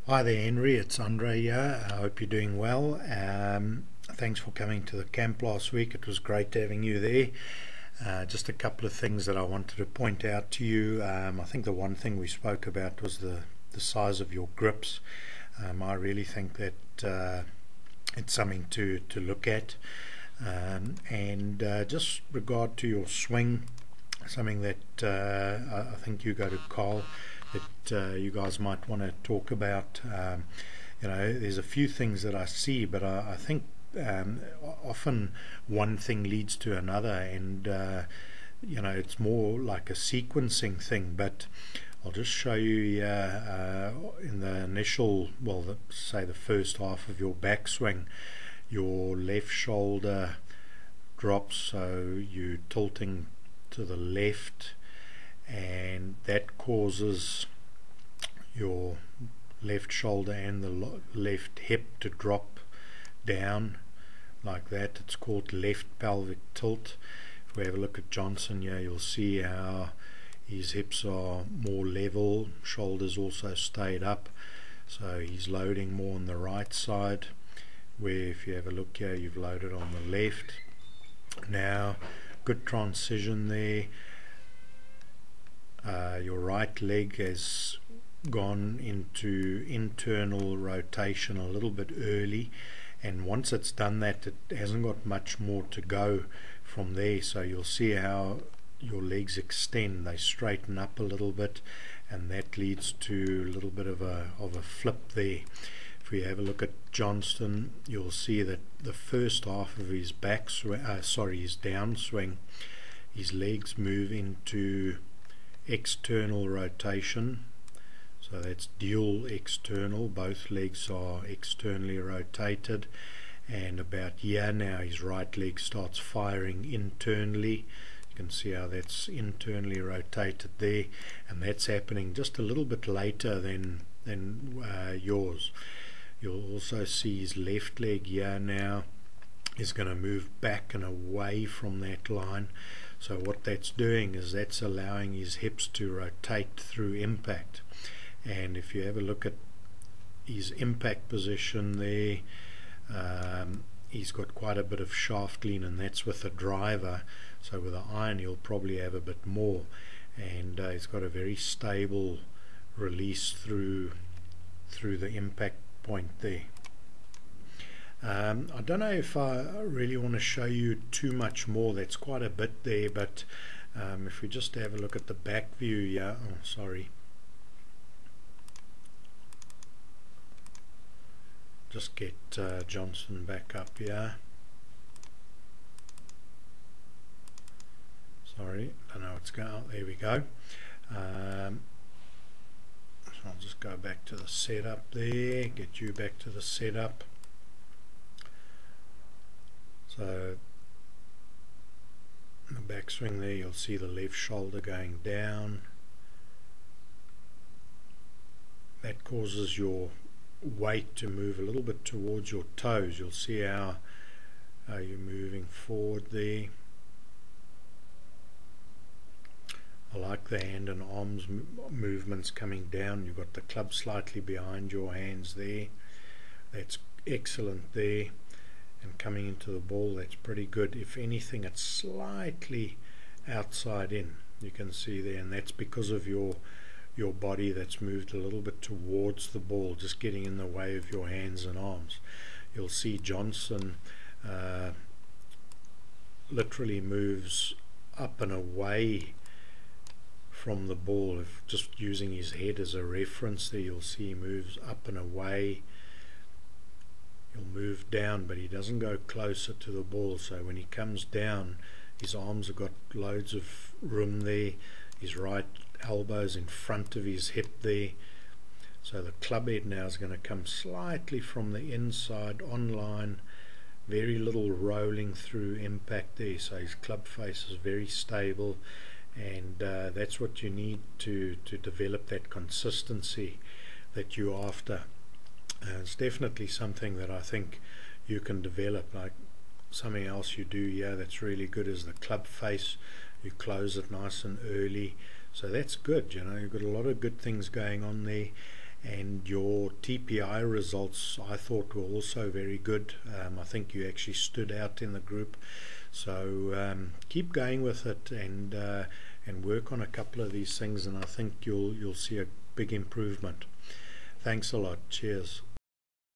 Hi there, Henry. It's Andre here. I hope you're doing well. Thanks for coming to the camp last week. It was great having you there. Just a couple of things that I wanted to point out to you. I think the one thing we spoke about was the size of your grips. I really think that it's something to look at. And just regard to your swing, something that I think you go to Carl that you guys might want to talk about. There's a few things that I see, but I think often one thing leads to another, and it's more like a sequencing thing. But I'll just show you here in the initial, say the first half of your backswing, your left shoulder drops, so you're tilting to the left, and that causes your left shoulder and the left hip to drop down like that. It's called left pelvic tilt. If we have a look at Johnson here, you'll see how his hips are more level, shoulders also stayed up, so he's loading more on the right side, where if you have a look here, you've loaded on the left. Now, good transition there. Your right leg has gone into internal rotation a little bit early, and once it's done that, it hasn't got much more to go from there. So you'll see how your legs extend, they straighten up a little bit, and that leads to a little bit of a flip there. If we have a look at Johnston, you'll see that the first half of his his downswing, his legs move into external rotation, so that's dual external, both legs are externally rotated, and about here now his right leg starts firing internally. You can see how that's internally rotated there, and that's happening just a little bit later than yours. You'll also see his left leg here now is going to move back and away from that line. So what that's doing is that's allowing his hips to rotate through impact. And if you have a look at his impact position there, he's got quite a bit of shaft lean, and that's with a driver. So with an iron he'll probably have a bit more, and he's got a very stable release through the impact point there. I don't know if I really want to show you too much more. That's quite a bit there, but if we just have a look at the back view, just get Johnson back up here. Sorry, I know it's going. There we go. So I'll just go back to the setup there, get you back to the setup. So in the backswing there, you'll see the left shoulder going down. That causes your weight to move a little bit towards your toes. You'll see how you're moving forward there. I like the hand and arms movements coming down. You've got the club slightly behind your hands there. That's excellent there. And coming into the ball, that's pretty good. If anything, it's slightly outside in, you can see there, and that's because of your body that's moved a little bit towards the ball, just getting in the way of your hands and arms. You'll see Johnson literally moves up and away from the ball. If just using his head as a reference there, you'll see he moves up and away. He'll move down, but he doesn't go closer to the ball. So when he comes down, his arms have got loads of room there. His right elbow's in front of his hip there. So the club head now is going to come slightly from the inside online. Very little rolling through impact there. So his club face is very stable, and that's what you need to develop that consistency that you're after. It's definitely something that I think you can develop. Like something else you do here that's really good is the club face. You close it nice and early, so that's good. You've got a lot of good things going on there. and your TPI results I thought were also very good. I think you actually stood out in the group. So keep going with it, and work on a couple of these things, and I think you'll see a big improvement. Thanks a lot. Cheers.